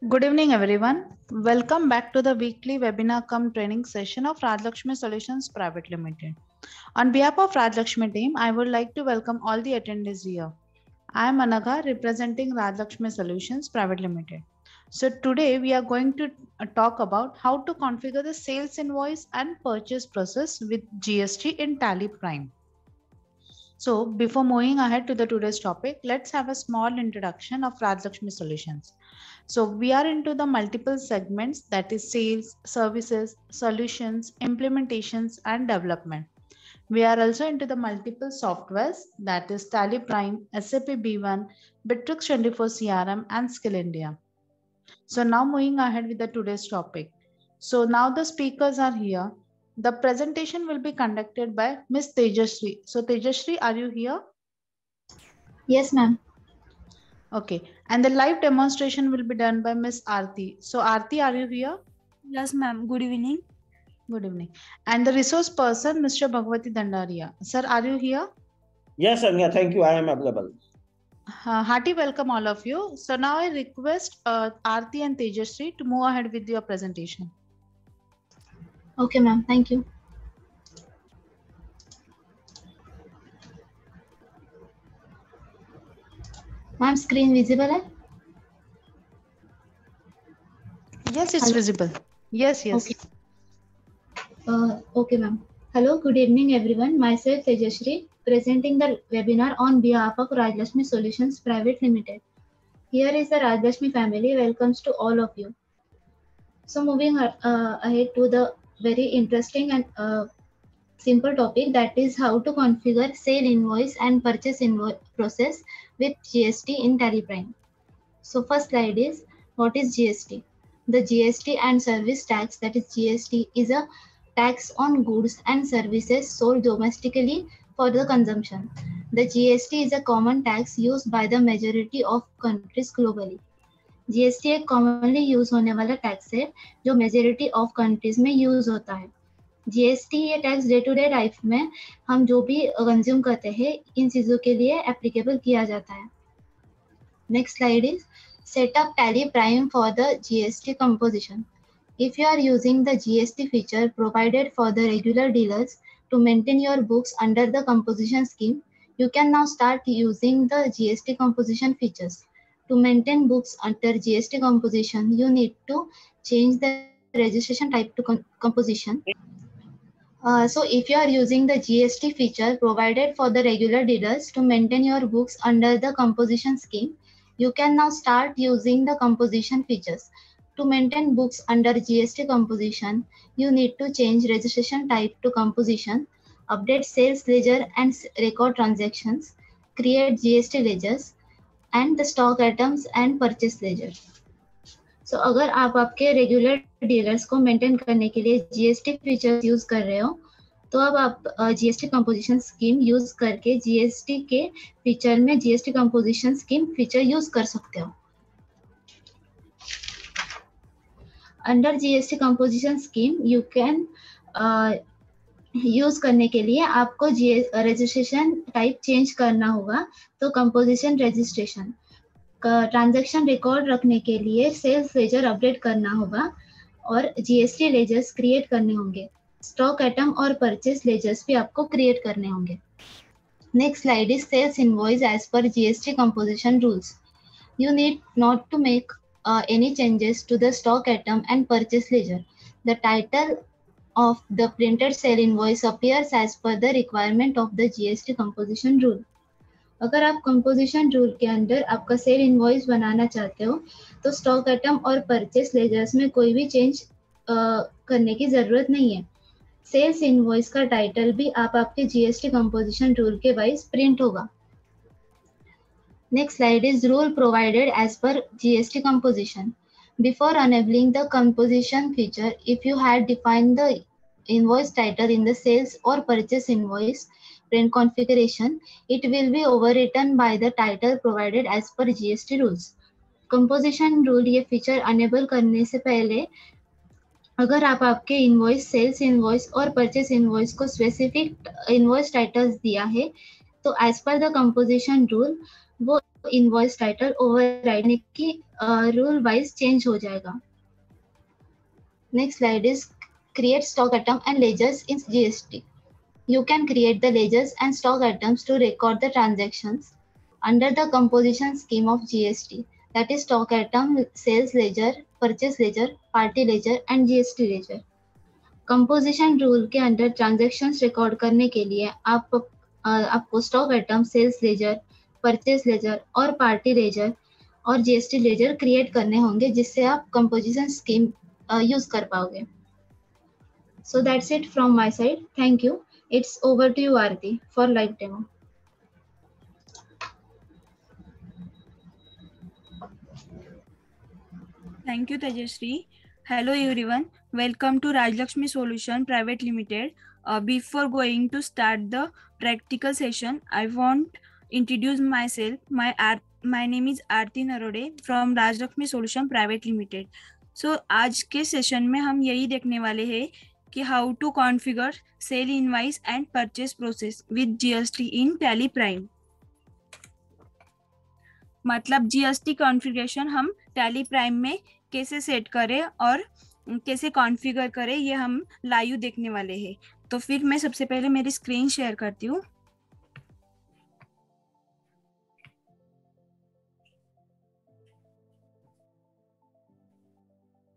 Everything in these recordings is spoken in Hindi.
Good evening, everyone. Welcome back to the weekly webinar cum training session of Rajlakshmi Solutions Private Limited. On behalf of Rajlakshmi team, I would like to welcome all the attendees here. I am Anagha representing Rajlakshmi Solutions Private Limited. So today we are going to talk about how to configure the sales invoice and purchase process with GST in Tally Prime. So before moving ahead to the today's topic, let's have a small introduction of Rajlakshmi Solutions. So we are into the multiple segments, that is sales, services, solutions, implementations, and development. We are also into the multiple softwares, that is Tally Prime, SAP B1, Bitrix 24 CRM, and Skill India. So now moving ahead with the today's topic. So now the speakers are here. The presentation will be conducted by Ms. Tejashree. So Tejashree, are you here? Yes, ma'am. Okay. And the live demonstration will be done by Ms. Aarti. So Aarti, are you here? Yes, ma'am. Good evening. Good evening. And the resource person, Mr. Bhagwati Dandaria. Sir, are you here? Yes, Anya, thank you. I am available. Hearty welcome all of you. So now I request Aarti and Tejashree to move ahead with your presentation. Okay, ma'am. Thank you. Ma'am, screen visible hai? Yes, it's Hello? visible. Yes. Okay. Okay, ma'am. Hello, good evening, everyone. Myself, Tejashree, presenting the webinar on behalf of Rajlakshmi Solutions Private Limited. Here is the Rajlakshmi family. Welcomes to all of you. So moving ahead to the very interesting and simple topic, that is how to configure sale invoice and purchase invoice process with GST in Tally Prime. So first slide is, what is GST? The GST and service tax, that is GST, is a tax on goods and services sold domestically for the consumption. The GST is a common tax used by the majority of countries globally. GST एक commonly use होने वाला टैक्स है जो मेजोरिटी ऑफ कंट्रीज में यूज होता है. जीएसटी ये tax day to day life में हम जो भी कंज्यूम करते हैं इन चीजों के लिए एप्लीकेबल किया जाता है. Next slide is set up Tally Prime for the GST composition. If you are using the GST feature provided for the regular dealers to maintain your books under the composition scheme, you can now start using the GST composition features. To maintain books under GST composition, you need to change the registration type to composition. So if you are using the GST feature provided for the regular dealers to maintain your books under the composition scheme, you can now start using the composition features. To maintain books under GST composition, you need to change registration type to composition, update sales ledger and record transactions, create GST ledgers, and the stock items and purchase ledger. So अगर आप आपके रेगुलर डीलर्स को मेंटेन करने के लिए GST फीचर्स यूज कर रहे हो तो अब आप GST कंपोजिशन स्कीम यूज करके GST के फीचर में GST composition scheme feature use कर सकते हो. Under GST composition scheme you can use करने के लिए आपको रजिस्ट्रेशन टाइप चेंज करना होगा. तो कंपोजिशन रजिस्ट्रेशन ट्रांजैक्शन रिकॉर्ड रखने के लिए सेल्स लेजर अपडेट करना होगा और GST लेजर्स क्रिएट करने होंगे. स्टॉक आइटम और परचेस लेजर्स भी आपको क्रिएट करने होंगे. Next slide is sales invoice as per GST composition rules. You need not to make any changes to the stock item and purchase ledger. The title of the printed sale invoice appears as per the requirement of the GST composition rule. अगर आप कंपोजिशन रूल के अंदर आपका सेल इनवॉइस बनाना चाहते हो तो स्टॉक आइटम और परचेस लेजर्स में कोई भी चेंज करने की जरूरत नहीं है. सेल्स इनवॉइस का टाइटल भी आप आपके GST कंपोजिशन रूल के वाइज प्रिंट होगा. Next slide is rule provided as per GST composition. Before enabling the composition feature, if you had defined the invoice title in the sales or purchase invoice print configuration, it will be overwritten by the title provided as per GST rules. Composition rule ये feature enable करने से पहले अगर आप आपके इनवॉइस सेल्स इनवॉइस और परचेस इनवॉइस को स्पेसिफिक इनवॉइस टाइटल्स दिया है तो as per the composition rule वो इनवॉइस टाइटल ओवरराइड की रूल वाइज चेंज हो जाएगा। Next slide is create stock item and ledgers in GST. You can create the ledgers and stock items to record the transactions under the composition scheme of GST. That is stock item, sales ledger, purchase ledger, party ledger and GST ledger. Composition rule के अंडर ट्रांजैक्शंस रिकॉर्ड करने के लिए आपको stock item, sales ledger, purchase ledger और पार्टी लेजर और जीएसटी लेजर क्रिएट करने होंगे, जिससे आप कंपोजिशन स्कीम यूज कर पाओगे। So that's it from my side. Thank you. It's over to you, Aarti, for live demo. Thank you, Tejasri. Hello, everyone. Welcome to Rajlakshmi Solution Private Limited. Before going to start the practical session, I want to introduce myself. My name is Aarti Narode from Rajlakshmi Solution Private Limited. So, आज के सेशन में हम यही देखने वाले हैं कि how to configure sale invoice and purchase process with GST in Tally Prime. मतलब जीएसटी कॉन्फ़िगरेशन हम टैली प्राइम में कैसे सेट करें और कैसे कॉन्फ़िगर करें, ये हम लाइव देखने वाले हैं। तो फिर मैं सबसे पहले मेरी स्क्रीन शेयर करती हूँ।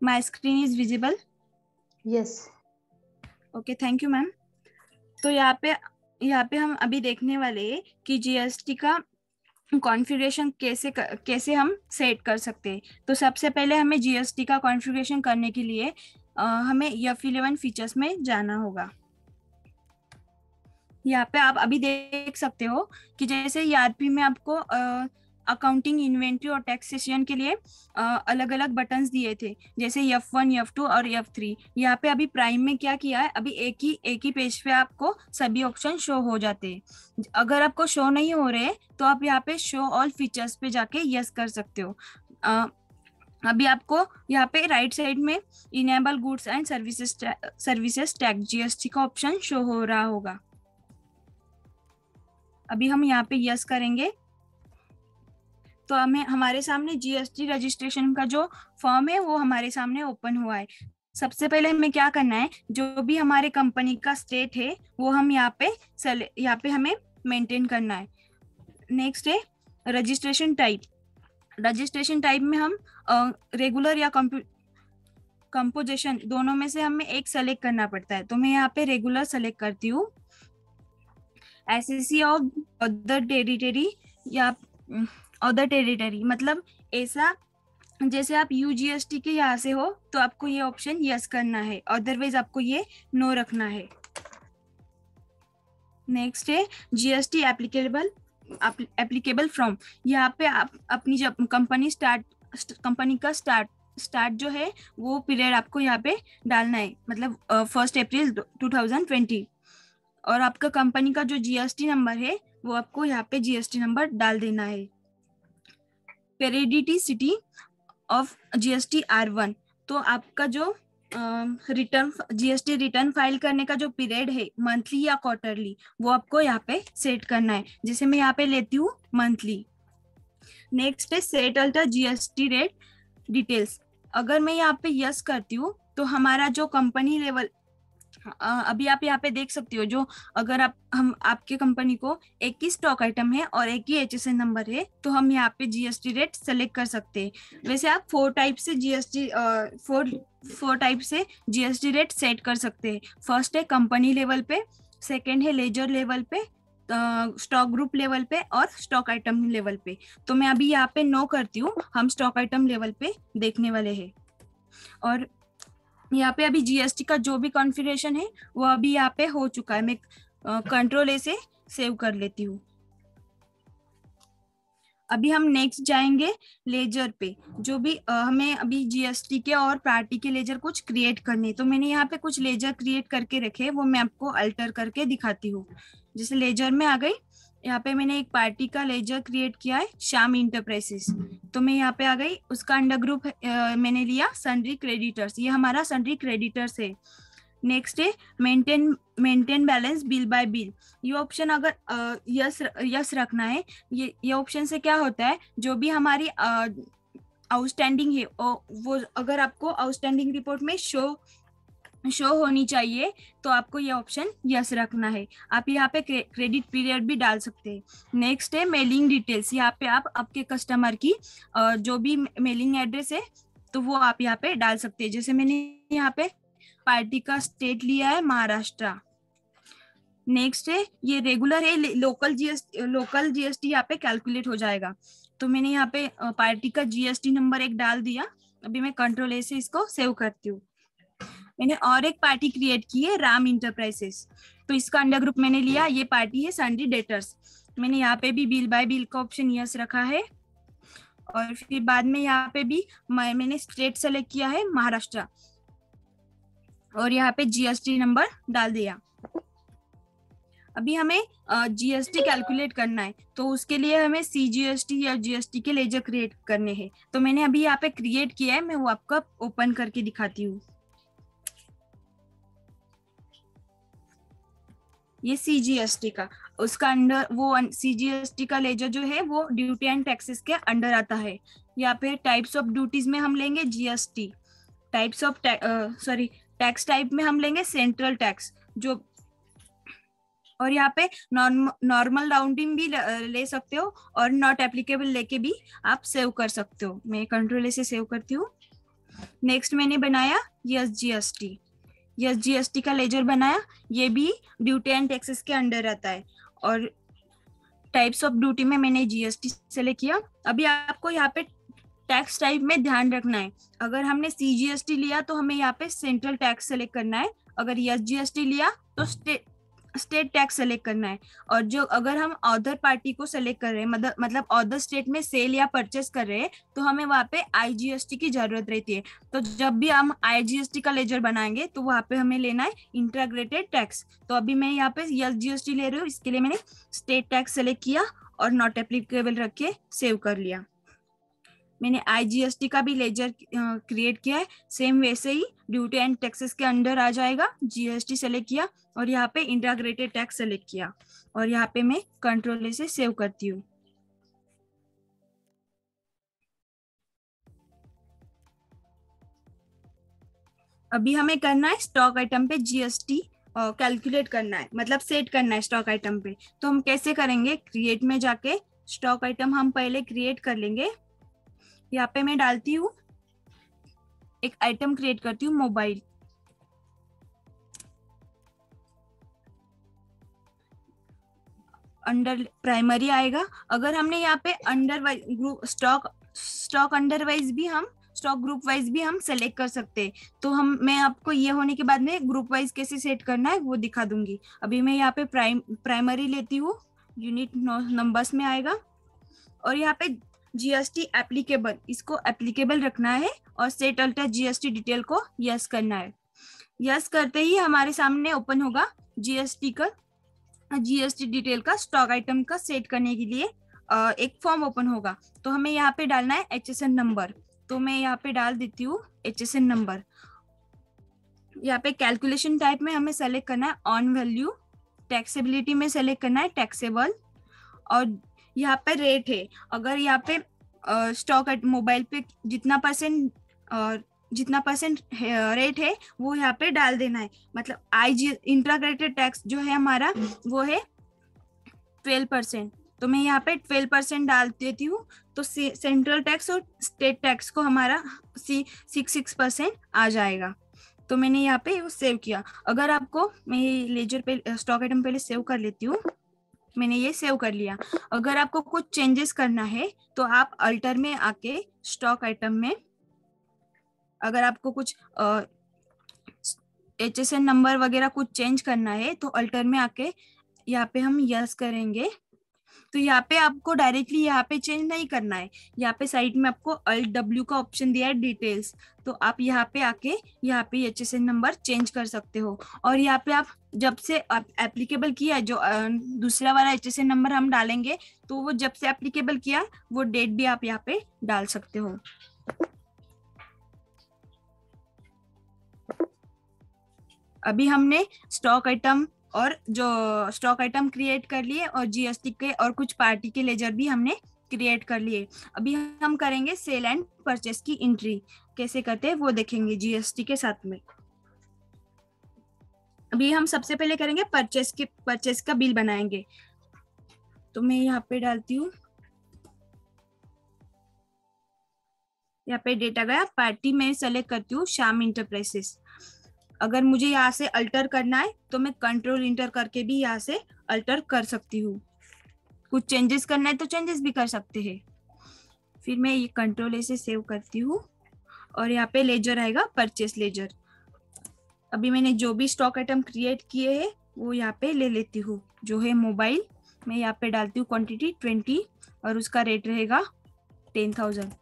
My screen is visible? Yes. Okay, thank you ma'am. तो यहाँ पे हम अभी देखने वाले हैं कि जीएसटी का कॉन्फ़िगरेशन कैसे हम सेट कर सकते हैं। तो सबसे पहले हमें जीएसटी का कॉन्फ़िगरेशन करने के लिए हमें F11 फीचर्स में जाना होगा। यहाँ पे आप अभी देख सकते हो कि जैसे ERP में आपको अकाउंटिंग, इन्वेंट्री और टैक्सेशन के लिए अलग अलग बटन्स दिए थे, जैसे F1, F2 और F3। यहाँ पे अभी प्राइम में क्या किया है, अभी एक ही पेज पे आपको सभी ऑप्शन शो हो जाते हैं। अगर आपको शो नहीं हो रहे तो आप यहाँ पे शो ऑल फीचर्स पे जाके यस कर सकते हो। अभी आपको यहाँ पे राइट साइड में enable goods and services tax GST का ऑप्शन शो हो रहा होगा। अभी हम यहाँ पे यस करेंगे तो हमारे सामने जीएसटी रजिस्ट्रेशन का जो फॉर्म है वो हमारे सामने ओपन हुआ है। सबसे पहले हमें क्या करना है, जो भी हमारे कंपनी का स्टेट है वो हम यहाँ पे हमें मेंटेन करना है। नेक्स्ट है रजिस्ट्रेशन टाइप। रजिस्ट्रेशन टाइप में हम रेगुलर या कंपोजिशन दोनों में से हमें एक सेलेक्ट करना पड़ता है। तो मैं यहाँ पे रेगुलर सेलेक्ट करती हूँ। एसएससी ऑफ अदर टेरिटरी या अदर टेरिटरी, मतलब ऐसा जैसे आप यूजीएसटी के यहाँ से हो तो आपको ये ऑप्शन यस करना है, अदरवाइज आपको ये नो रखना है। नेक्स्ट है जीएसटी एप्लीकेबल फ्रॉम। यहाँ पे आप अपनी जब कंपनी का स्टार्ट जो है वो पीरियड आपको यहाँ पे डालना है, मतलब 1 अप्रैल 2020। और आपका कंपनी का जो जीएसटी नंबर है वो आपको यहाँ पे जीएसटी नंबर डाल देना है। पेरिडिटी सिटी ऑफ जीएसटी R1। तो आपका जो जीएसटी रिटर्न फाइल करने का जो पीरियड है, मंथली या क्वार्टरली, वो आपको यहाँ पे सेट करना है। जैसे मैं यहाँ पे लेती हूँ मंथली। नेक्स्ट है set alter GST rate details. अगर मैं यहाँ पे यस करती हूँ तो हमारा जो कंपनी लेवल, अभी आप यहाँ पे देख सकते हो, जो अगर आपके कंपनी को एक ही स्टॉक आइटम है और एक ही HSN नंबर है तो हम यहाँ पे जीएसटी रेट सेलेक्ट कर सकते हैं। वैसे आप 4 टाइप से जीएसटी रेट सेट कर सकते हैं। फर्स्ट है कंपनी लेवल पे, सेकेंड है लेजर लेवल पे, स्टॉक ग्रुप लेवल पे और स्टॉक आइटम लेवल पे। तो मैं अभी यहाँ पे नो करती हूँ, हम स्टॉक आइटम लेवल पे देखने वाले हैं। और यहाँ पे अभी जीएसटी का जो भी कॉन्फ़िगरेशन है वो अभी यहाँ पे हो चुका है। मैं कंट्रोल A से सेव कर लेती हूँ। अभी हम नेक्स्ट जाएंगे लेजर पे। जो भी हमें अभी जीएसटी के और पार्टी के लेजर कुछ क्रिएट करने, तो मैंने यहाँ पे कुछ लेजर क्रिएट करके रखे, वो मैं आपको अल्टर करके दिखाती हूँ। जैसे लेजर में आ गई, यहाँ पे मैंने एक पार्टी का लेजर क्रिएट किया है, श्याम इंटरप्राइजेस। तो मैं यहाँ पे आ गई, उसका अंडर ग्रुप मैंने लिया सन्ड्री क्रेडिटर्स। ये हमारा सन्ड्री क्रेडिटर्स है। नेक्स्ट है maintain balance bill bye bill. ये ऑप्शन अगर यस रखना है, ये ऑप्शन से क्या होता है, जो भी हमारी आउटस्टैंडिंग है वो अगर आपको आउटस्टैंडिंग रिपोर्ट में शो होनी चाहिए तो आपको ये ऑप्शन यस रखना है। आप यहाँ पे क्रेडिट पीरियड भी डाल सकते हैं। नेक्स्ट है मेलिंग डिटेल्स। यहाँ पे आप आपके कस्टमर की जो भी मेलिंग एड्रेस है तो वो आप यहाँ पे डाल सकते हैं। जैसे मैंने यहाँ पे पार्टी का स्टेट लिया है महाराष्ट्र। नेक्स्ट है ये रेगुलर है, लोकल जीएसटी यहाँ पे कैलकुलेट हो जाएगा। तो मैंने यहाँ पे पार्टी का जीएसटी नंबर एक डाल दिया। अभी मैं कंट्रोल ए से इसको सेव करती हूँ। मैंने और एक पार्टी क्रिएट की है राम इंटरप्राइजेस, तो इसका अंडर ग्रुप मैंने लिया, ये पार्टी है सन्ड्री डेटर्स। मैंने यहाँ पे भी बिल बाय बिल का ऑप्शन यस रखा है और फिर बाद में यहाँ पे भी मैंने स्टेट सेलेक्ट किया है महाराष्ट्र और यहाँ पे जीएसटी नंबर डाल दिया। अभी हमें जीएसटी कैलकुलेट करना है तो उसके लिए हमें सीजीएसटी या जीएसटी के लेजर क्रिएट करने हैं। तो मैंने अभी यहाँ पे क्रिएट किया है, मैं वो आपको ओपन करके दिखाती हूँ। ये सीजीएसटी का, उसका अंडर वो सीजीएसटी का लेजर जो है वो ड्यूटी एंड टैक्सेस के अंडर आता है। यहाँ पे टाइप्स ऑफ ड्यूटीज में हम लेंगे GST, types of tax type में हम लेंगे सेंट्रल टैक्स जो, और यहाँ पे नॉर्मल राउंडिंग भी ले सकते हो और नॉट एप्लीकेबल लेके भी आप सेव कर सकते हो। मैं कंट्रोल से सेव करती हूँ। नेक्स्ट मैंने बनाया यस जीएसटी का लेजर बनाया, ये भी ड्यूटी एंड टैक्सेस के अंडर आता है और टाइप्स ऑफ ड्यूटी में मैंने जीएसटी सेलेक्ट किया। अभी आपको यहाँ पे टैक्स टाइप में ध्यान रखना है, अगर हमने सीजीएसटी लिया तो हमें यहाँ पे सेंट्रल टैक्स सेलेक्ट करना है, अगर यस जीएसटी लिया तो स्टेट टैक्स सेलेक्ट करना है। और जो अगर हम अदर पार्टी को सेलेक्ट कर रहे हैं, मतलब अदर स्टेट में सेल या परचेस कर रहे हैं तो हमें वहाँ पे आईजीएसटी की जरूरत रहती है। तो जब भी हम आईजीएसटी का लेजर बनाएंगे तो वहाँ पे हमें लेना है इंटीग्रेटेड टैक्स। तो अभी मैं यहाँ पे यस जीएसटी ले रही हूँ, इसके लिए मैंने स्टेट टैक्स सेलेक्ट किया और नॉट एप्लीकेबल रख के सेव कर लिया। मैंने आईजीएसटी का भी लेजर क्रिएट किया है, सेम वैसे ही ड्यूटी एंड टैक्सेस के अंडर आ जाएगा। जीएसटी सेलेक्ट किया और यहाँ पे इंटीग्रेटेड टैक्स सेलेक्ट किया और यहाँ पे मैं कंट्रोल से सेव करती हूँ। अभी हमें करना है स्टॉक आइटम पे जीएसटी कैलकुलेट करना है, मतलब सेट करना है स्टॉक आइटम पे। तो हम कैसे करेंगे, क्रिएट में जाके स्टॉक आइटम हम पहले क्रिएट कर लेंगे। यहाँ पे मैं डालती हूँ, एक आइटम क्रिएट करती हूँ मोबाइल, अंडर प्राइमरी आएगा। अगर हमने यहाँ पे under group stock under wise भी हम स्टॉक ग्रुप वाइज भी हम सेलेक्ट कर सकते हैं। तो मैं आपको ये होने के बाद में ग्रुप वाइज कैसे सेट करना है वो दिखा दूंगी। अभी मैं यहाँ पे प्राइमरी लेती हूँ, यूनिट नंबर्स में आएगा और यहाँ पे जीएसटी एप्लीकेबल, इसको एप्लीकेबल रखना है और सेट अल्टर जीएसटी डिटेल को यस करना है। यस करते ही हमारे सामने ओपन होगा जीएसटी डिटेल का स्टॉक आइटम का सेट करने के लिए एक फॉर्म ओपन होगा। तो हमें यहाँ पे डालना है एचएसएन नंबर, तो मैं यहाँ पे डाल देती हूँ एचएसएन नंबर। यहाँ पे कैलकुलेशन टाइप में हमें सेलेक्ट करना है ऑन वैल्यू, टैक्सेबिलिटी में सेलेक्ट करना है टैक्सेबल और यहाँ पे रेट है, अगर यहाँ पे स्टॉक मोबाइल पे जितना परसेंट रेट है वो यहाँ पे डाल देना है। मतलब इंटीग्रेटेड टैक्स जो है हमारा वो है 12%, तो मैं यहाँ पे 12% डाल देती हूँ। तो सेंट्रल टैक्स और स्टेट टैक्स को हमारा 6% आ जाएगा। तो मैंने यहाँ पे वो सेव किया। अगर आपको, मैं ये लेजर पे स्टॉक आइटम पहले सेव कर लेती हूँ, मैंने ये सेव कर लिया। अगर आपको कुछ चेंजेस करना है तो आप अल्टर में आके स्टॉक आइटम में, अगर आपको कुछ एचएसएन नंबर वगैरह कुछ चेंज करना है तो अल्टर में आके यहाँ पे हम यस करेंगे। तो यहाँ पे आपको डायरेक्टली यहाँ पे चेंज नहीं करना है, यहाँ पे साइड में आपको अल्ट डब्ल्यू का ऑप्शन दिया है डिटेल्स, तो आप यहाँ पे आके यहाँ पे एचएसएन नंबर चेंज कर सकते हो। और यहाँ पे आप जब से एप्लीकेबल किया जो दूसरा वाला एचएसएन नंबर हम डालेंगे तो वो जब से एप्लीकेबल किया वो डेट भी आप यहाँ पे डाल सकते हो। अभी हमने स्टॉक आइटम और जो स्टॉक आइटम क्रिएट कर लिए और जीएसटी के और कुछ पार्टी के लेजर भी हमने क्रिएट कर लिए। अभी हम करेंगे सेल एंड परचेस की एंट्री, कैसे करते हैं वो देखेंगे जीएसटी के साथ में। अभी हम सबसे पहले करेंगे परचेस का बिल बनाएंगे। तो मैं यहाँ पे डालती हूँ, यहाँ पे डेटा गया, पार्टी में सेलेक्ट करती हूँ श्याम इंटरप्राइजेस। अगर मुझे यहाँ से अल्टर करना है तो मैं कंट्रोल इंटर करके भी यहाँ से अल्टर कर सकती हूँ। कुछ चेंजेस करना है तो चेंजेस भी कर सकते हैं। फिर मैं ये कंट्रोल ए से सेव करती हूँ और यहाँ पे लेजर आएगा परचेस लेजर। अभी मैंने जो भी स्टॉक आइटम क्रिएट किए हैं वो यहाँ पे ले लेती हूँ। जो है मोबाइल, मैं यहाँ पे डालती हूँ क्वांटिटी 20 और उसका रेट रहेगा 10,000।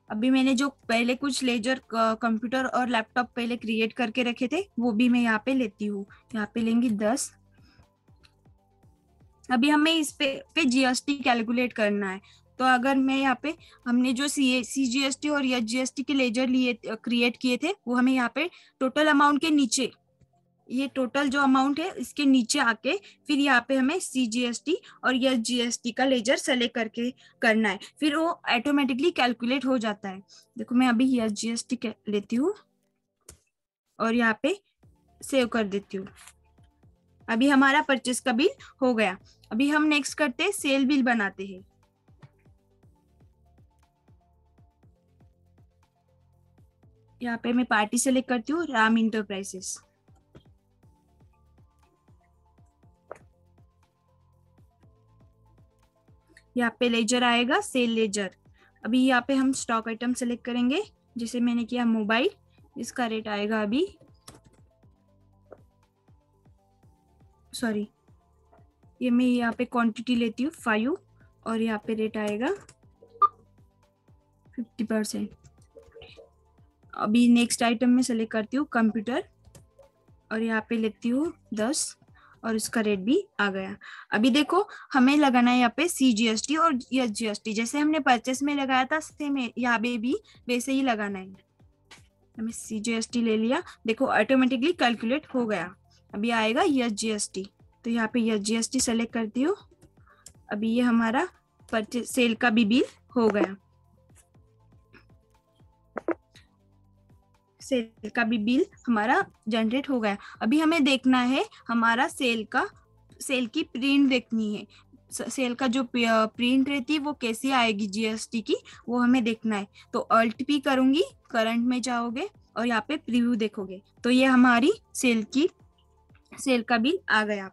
अभी मैंने जो पहले कुछ लेजर कंप्यूटर और लैपटॉप पहले क्रिएट करके रखे थे वो भी मैं यहाँ पे लेती हूँ। यहाँ पे लेंगे 10। अभी हमें इस पे जीएसटी कैलकुलेट करना है। तो अगर मैं यहाँ पे हमने जो सीजीएसटी और एचजीएसटी के लेजर लिए क्रिएट किए थे वो हमें यहाँ पे टोटल अमाउंट के नीचे, ये टोटल जो अमाउंट है इसके नीचे आके फिर यहाँ पे हमें सीजीएसटी और एचजीएसटी का लेजर सेलेक्ट करके करना है, फिर वो ऑटोमेटिकली कैलकुलेट हो जाता है। देखो मैं अभी एचजीएसटी लेती हूँ और यहाँ पे सेव कर देती हूँ। अभी हमारा परचेस का बिल हो गया। अभी हम नेक्स्ट करते हैं सेल बिल बनाते हैं। यहाँ पे मैं पार्टी सेलेक्ट करती हूँ राम इंटरप्राइजेस। यहाँ पे लेजर आएगा सेल लेजर। अभी यहाँ पे हम स्टॉक आइटम सेलेक्ट करेंगे, जैसे मैंने किया मोबाइल, इसका रेट आएगा अभी ये मैं यहाँ पे क्वांटिटी लेती हूँ 5 और यहाँ पे रेट आएगा 50%। अभी नेक्स्ट आइटम में सेलेक्ट करती हूँ कंप्यूटर और यहाँ पे लेती हूँ 10 और उसका रेट भी आ गया। अभी देखो हमें लगाना है यहाँ पे सीजीएसटी और एचजीएसटी, जैसे हमने परचेस में लगाया था सेम यहाँ पे भी वैसे ही लगाना है। हमें सीजीएसटी ले लिया, देखो ऑटोमेटिकली कैलकुलेट हो गया। अभी आएगा एचजीएसटी, तो यहाँ पे एचजीएसटी सेलेक्ट करती हूँ। अभी ये हमारा परचेस सेल का भी बिल हो गया, सेल का भी बिल हमारा जनरेट हो गया। अभी हमें देखना है हमारा सेल की प्रिंट देखनी है। सेल का जो प्रिंट रहती है वो कैसी आएगी जीएसटी की, वो हमें देखना है। तो अल्ट पी करूंगी, करंट में जाओगे और यहाँ पे प्रीव्यू देखोगे तो ये हमारी सेल का बिल आ गया।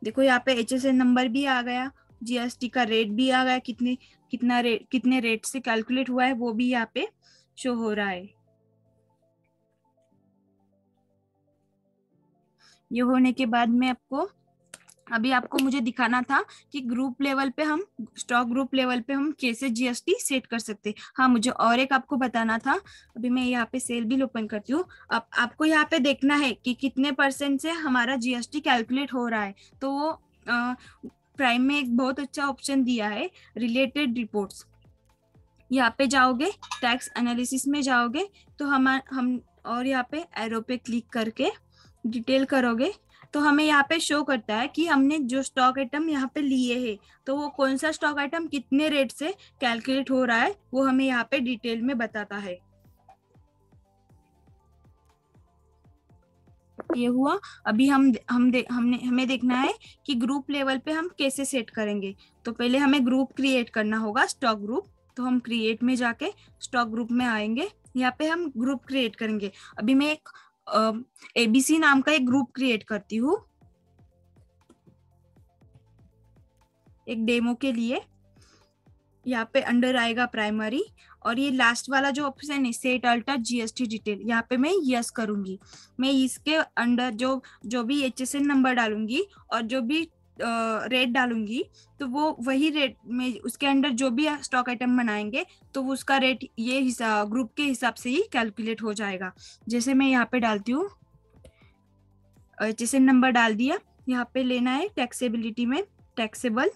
देखो यहाँ पे HSN नंबर भी आ गया, जीएसटी का रेट भी आ गया, कितने रेट से कैलकुलेट हुआ है वो भी यहाँ पे शो हो रहा है। ये होने के बाद में आपको मुझे दिखाना था कि ग्रुप लेवल पे हम स्टॉक ग्रुप लेवल पे हम कैसे जीएसटी सेट कर सकते हैं। हाँ, मुझे और एक आपको बताना था। अभी मैं यहाँ पे सेल बिल ओपन करती हूँ। अब आपको यहाँ पे देखना है कि कितने % से हमारा जीएसटी कैलकुलेट हो रहा है। तो वो प्राइम में एक बहुत अच्छा ऑप्शन दिया है, रिलेटेड रिपोर्ट्स। यहाँ पे जाओगे, टैक्स एनालिसिस में जाओगे तो हम और यहाँ पे एरो पे क्लिक करके डिटेल करोगे तो हमें यहाँ पे शो करता है कि हमने जो स्टॉक आइटम यहाँ पे लिए हैं तो वो कौन सा स्टॉक आइटम कितने रेट से कैलकुलेट हो रहा है वो हमें यहाँ पे डिटेल में बताता है। ये हुआ। अभी हमें देखना है कि ग्रुप लेवल पे हम कैसे सेट करेंगे। तो पहले हमें ग्रुप क्रिएट करना होगा, स्टॉक ग्रुप। तो हम क्रिएट में जाके स्टॉक ग्रुप में आएंगे, यहाँ पे हम ग्रुप क्रिएट करेंगे। अभी मैं एक ABC नाम का एक ग्रुप क्रिएट करती हूँ एक डेमो के लिए। यहाँ पे अंडर आएगा प्राइमरी और ये लास्ट वाला जो ऑप्शन है सेट अल्टर जीएसटी डिटेल, यहाँ पे मैं यस करूंगी। मैं इसके अंडर जो भी HSN नंबर डालूंगी और जो भी रेट डालूंगी तो वो वही रेट में उसके अंडर जो भी स्टॉक आइटम बनाएंगे तो वो उसका रेट ये ग्रुप के हिसाब से ही कैलकुलेट हो जाएगा। जैसे मैं यहाँ पे डालती हूँ, HSN नंबर डाल दिया। यहाँ पे लेना है टैक्सेबिलिटी में टैक्सेबल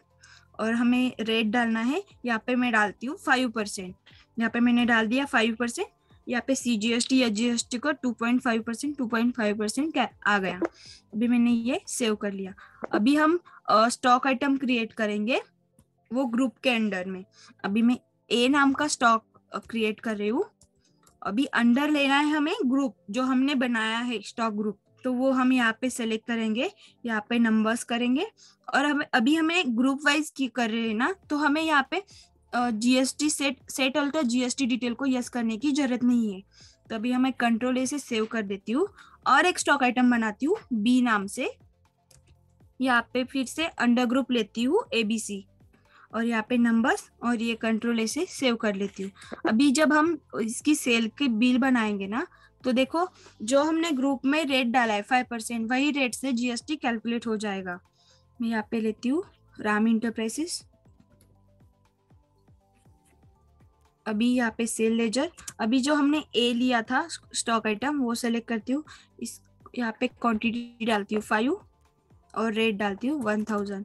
और हमें रेट डालना है। यहाँ पे मैं डालती हूँ 5%। यहाँ पे मैंने डाल दिया 5%। यहाँ पे CGST या GST को 2.5% 2.5% आ गया। अभी मैंने ये सेव कर लिया। अभी हम स्टॉक आइटम क्रिएट करेंगे वो ग्रुप के अंडर में। अभी मैं A नाम का स्टॉक क्रिएट कर रही हूँ। अभी अंडर लेना है हमें ग्रुप जो हमने बनाया है स्टॉक ग्रुप, तो वो हम यहाँ पे सेलेक्ट करेंगे, यहाँ पे नंबर्स करेंगे और अभी हमें ग्रुप वाइज की कर रहे हैं ना, तो हमें यहाँ पे GST set alter GST detail को यस करने की जरूरत नहीं है। तो अभी हमें कंट्रोल A से सेव कर देती हूँ और एक स्टॉक आइटम बनाती हूँ B नाम से। यहाँ पे फिर से अंडर ग्रुप लेती हूँ ABC और यहाँ पे नंबर्स और ये कंट्रोल A से सेव कर लेती हूँ। अभी जब हम इसकी सेल के बिल बनाएंगे ना, तो देखो जो हमने ग्रुप में रेट डाला है 5%, वही रेट से GST कैलकुलेट हो जाएगा। मैं यहाँ पे लेती हूँ राम इंटरप्राइजेस। अभी यहाँ पे सेल लेजर, अभी जो हमने A लिया था स्टॉक आइटम वो सेलेक्ट करती हूँ। इस यहाँ पे क्वांटिटी डालती हूँ 5 और रेट डालती हूँ 1000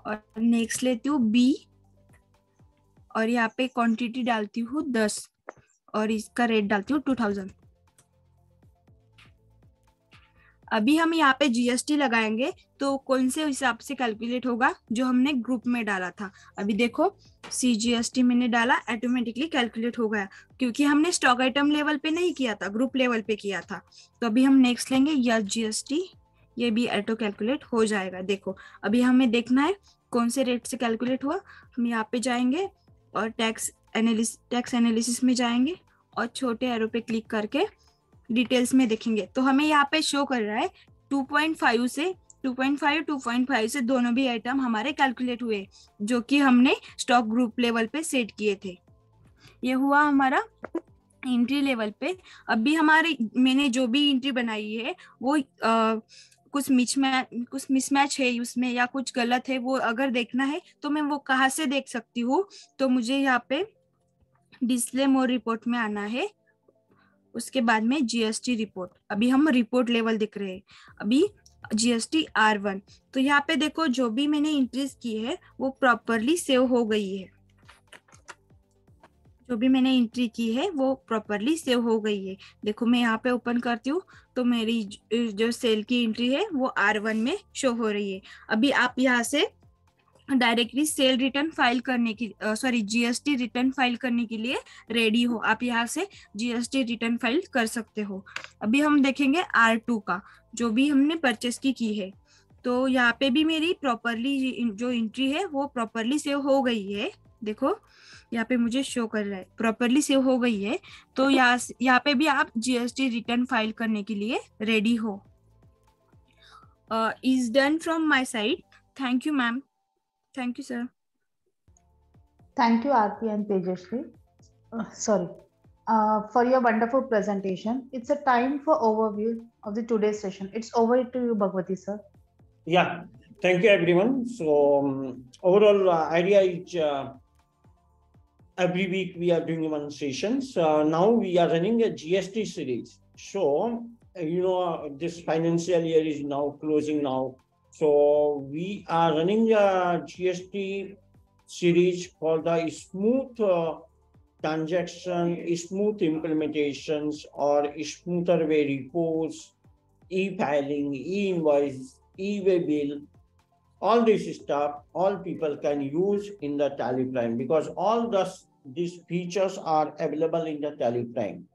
और नेक्स्ट लेती हूँ B और यहाँ पे क्वांटिटी डालती हूँ 10 और इसका रेट डालती हूँ 2000। अभी हम यहाँ पे GST लगाएंगे तो कौन से हिसाब से कैलकुलेट होगा, जो हमने ग्रुप में डाला था। अभी देखो CGST मैंने डाला, ऑटोमेटिकली कैलकुलेट हो गया क्योंकि हमने स्टॉक आइटम लेवल पे नहीं किया था, ग्रुप लेवल पे किया था। तो अभी हम नेक्स्ट लेंगे या GST, ये भी ऑटो कैलकुलेट हो जाएगा। देखो अभी हमें देखना है कौन से रेट से कैलकुलेट हुआ। हम यहाँ पे जाएंगे और टैक्स एनालिसिस में जाएंगे और छोटे एरो पे क्लिक करके डिटेल्स में देखेंगे तो हमें यहाँ पे शो कर रहा है 2.5 से 2.5 से दोनों भी आइटम हमारे कैलकुलेट हुए जो कि हमने स्टॉक ग्रुप लेवल पे सेट किए थे। ये हुआ हमारा एंट्री लेवल पे। अभी हमारी मैंने जो भी एंट्री बनाई है वो कुछ मिसमैच है उसमें या कुछ गलत है, वो अगर देखना है तो मैं वो कहाँ से देख सकती हूँ। तो मुझे यहाँ पे डिस्प्ले मोर रिपोर्ट में आना है, उसके बाद में GST रिपोर्ट। अभी हम रिपोर्ट लेवल दिख रहे हैं, अभी GST R1। तो यहाँ पे देखो जो भी मैंने एंट्रीज की है वो प्रॉपरली सेव हो गई है, जो भी मैंने एंट्री की है वो प्रॉपरली सेव हो गई है। देखो मैं यहाँ पे ओपन करती हूँ तो मेरी जो सेल की एंट्री है वो R1 में शो हो रही है। अभी आप यहाँ से डायरेक्टली सेल रिटर्न फाइल करने की GST रिटर्न फाइल करने के लिए रेडी हो, आप यहाँ से GST रिटर्न फाइल कर सकते हो। अभी हम देखेंगे R2 का, जो भी हमने परचेस की है। तो यहाँ पे भी मेरी प्रॉपरली जो एंट्री है वो प्रॉपरली सेव हो गई है। देखो यहाँ पे मुझे शो कर रहा है प्रॉपरली सेव हो गई है। तो यहाँ पे भी आप GST रिटर्न फाइल करने के लिए रेडी हो। Is done from my side. Thank you ma'am. Thank you, sir. Thank you, Aarti and Tejasri. For your wonderful presentation. It's a time for overview of the today's session. It's over to you, Bhagwati, sir. Yeah, thank you, everyone. So overall idea is every week we are doing one sessions. Now we are running a GST series. So this financial year is now closing now. So we are running a GST series for the smooth transaction, smooth implementations, or smoother way reports, e-filing, e-invoice, e-way bill. All this stuff, all people can use in the Tally Prime because all these features are available in the Tally Prime.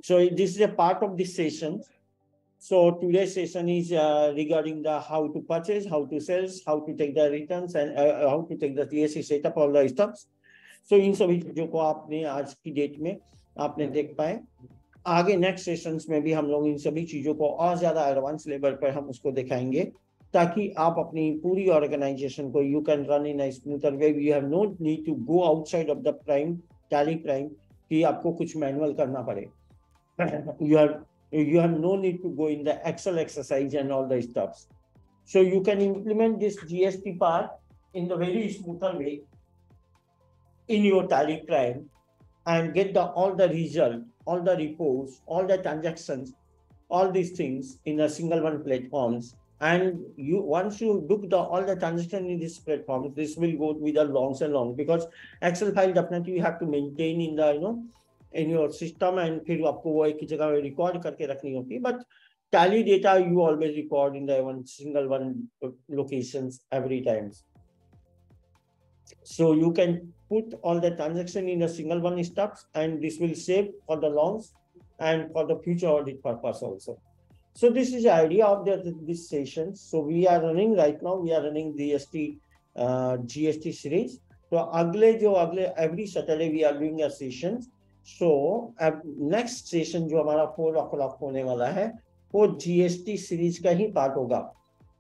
So this is a part of this session. So today's session is regarding the how to purchase, how to sell, how to take the returns, and how to take the TSC setup, all the stuff. So इन सभी चीजों को आपने आज की डेट में आपने देख पाए। आगे नेक्स्ट सेशंस में भी हम लोग इन सभी चीजों को और ज्यादा एडवांस लेवल पर हम उसको दिखाएंगे ताकि आप अपनी पूरी ऑर्गेनाइजेशन को you can run in a smoother way. You have no need to go outside of the Prime Tally Prime कि आपको कुछ मैनुअल करना पड़े। You have no need to go in the Excel exercise and all the stuff. So you can implement this GST part in the very smoother way in your Tally Prime and get all the result, all the reports, all the transactions, all these things in a single one platforms And you once you book all the transaction in this platform, this will go with the longs and long, because Excel file definitely you have to maintain in the in your system, and फिर आपको वो एक ही जगह रिकॉर्ड करके रखनी होती है. But tally data you always record in the single locations every time. So you can put all the transaction in a single one steps, and this will save for the longs and for the future audit purpose also. So this is the idea of this session. So we are running right now, we are running GST series. So every Saturday we are doing a session. So next session जो हमारा 4 o'clock होने वाला है, वो GST series का ही पार्ट होगा.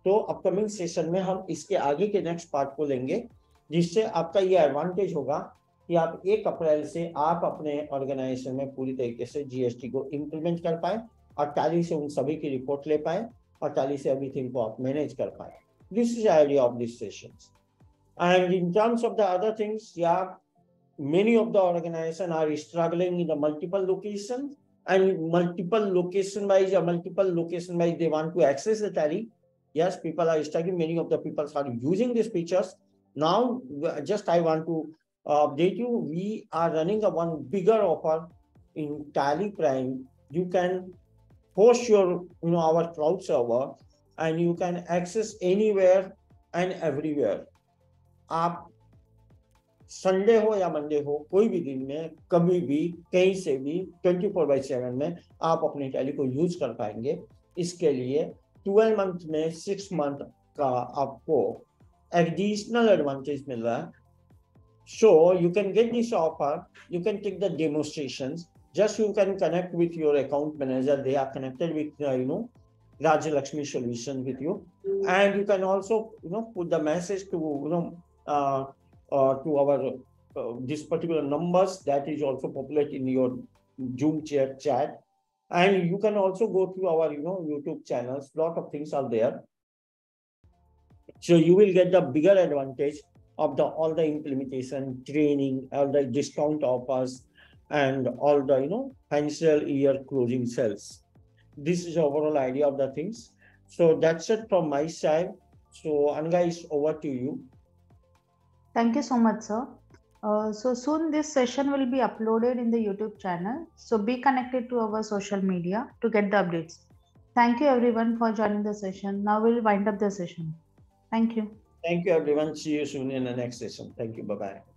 तो अपकमिंग सेशन में हम इसके आगे के नेक्स्ट पार्ट को लेंगे, जिससे आपका ये एडवांटेज होगा कि आप 1 अप्रैल से आप अपने ऑर्गेनाइजेशन में पूरी तरीके से जीएसटी को इम्प्लीमेंट कर पाए और टैली से उन सभी की रिपोर्ट ले पाए और टैली से एवरीथिंग को आप मैनेज कर पाए. This is idea of this sessions. And in terms of the other things, या many of the organizations are struggling in the multiple locations, and multiple location wise they want to access the tally. Yes, people are struggling. Many of the people are using these features. Now, just I want to update you. We are running a one bigger offer in Tally Prime. You can host your, our cloud server, and you can access anywhere and everywhere. आप संडे हो या मंडे हो, कोई भी दिन में, कभी भी, कहीं से भी 24/7 में आप अपनी टैली को यूज कर पाएंगे. इसके लिए 12 मंथ में 6 मंथ का आपको एडिशनल एडवांटेज मिल रहा है. So you can get this offer, you can take the demonstrations, just you can connect with your account manager. They are connected with Rajya Lakshmi Solutions with you, and you can also put the message to to our this particular numbers that is also populate in your Zoom chat, and you can also go to our YouTube channels. Lot of things are there, so you will get the bigger advantage of all the implementation training, all the discount offers, and all the financial year closing sales. This is the overall idea of the things. So that's it from my side. So Anga, is over to you. Thank you so much, sir. So soon this session will be uploaded in the YouTube channel. So be connected to our social media to get the updates. Thank you everyone for joining the session. Now we'll wind up the session. Thank you. Thank you everyone. See you soon in the next session. Thank you. Bye-bye.